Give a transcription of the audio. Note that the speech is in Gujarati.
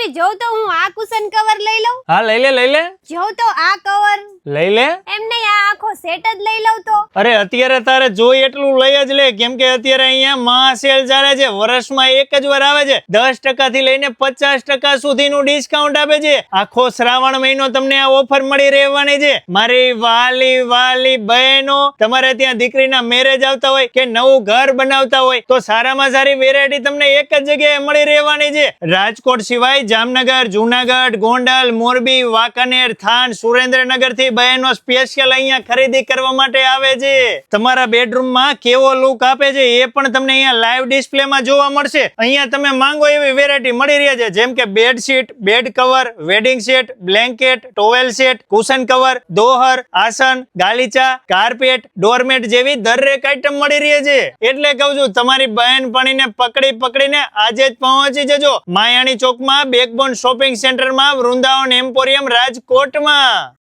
મમ્મી જોઉં તો હું આ કુશન કવર લઈ લઉં. હા લઈ લે જોઉં તો આ કવર લઈ લે. એમ નહીં, આ આખો સેટ જ લઈ લઉં તો. અરે અત્યારે તારે જોઈ એટલું લઈ જ લે, કેમ કે અત્યારે અહીંયા મહાસેલ ચાલે છે. વર્ષમાં એક જ વાર આવે છે. 10% થી લઈને 50% સુધીનું ડિસ્કાઉન્ટ આપે છે. આખો શ્રાવણ મહિનો તમને આ ઓફર મળી રહેવાની છે. મારી વાલી બહેનો, તમારે ત્યાં દીકરીના મેરેજ આવતા હોય કે નવું ઘર બનાવતા હોય તો સારામાં સારી વેરાયટી તમને એક જ જગ્યાએ મળી રહેવાની છે. રાજકોટ સિવાય જામનગર, જુનાગઢ, ગોંડલ, મોરબી, વાંકાનેર, થાન, સુરેન્દ્રનગર થી બહેનો સ્પેશિયલ અહીંયા ખરીદી કરવા માટે આવે છે. તમારા બેડરૂમમાં કેવો લુક આપે છે એ પણ તમને અહીંયા લાઈવ ડિસ્પ્લેમાં જોવા મળશે. અહીંયા તમે માંગો એવી વેરાયટી મળી રહી છે, જેમ કે bedsheet, bed cover, wedding set, blanket, towel set, cushion cover, દોહર, આસન, ગાલીચા, કાર્પેટ, ડોરમેટ જેવી દરેક આઈટમ મળી રહી છે. એટલે કહું છું, તમારી બહેનપણીને પકડીને આજે જ પહોંચી જજો માયાણી ચોકમાં બેકબોન શોપિંગ સેન્ટરમાં, વૃંદાવન એમ્પોરિયમ રાજકોટમાં.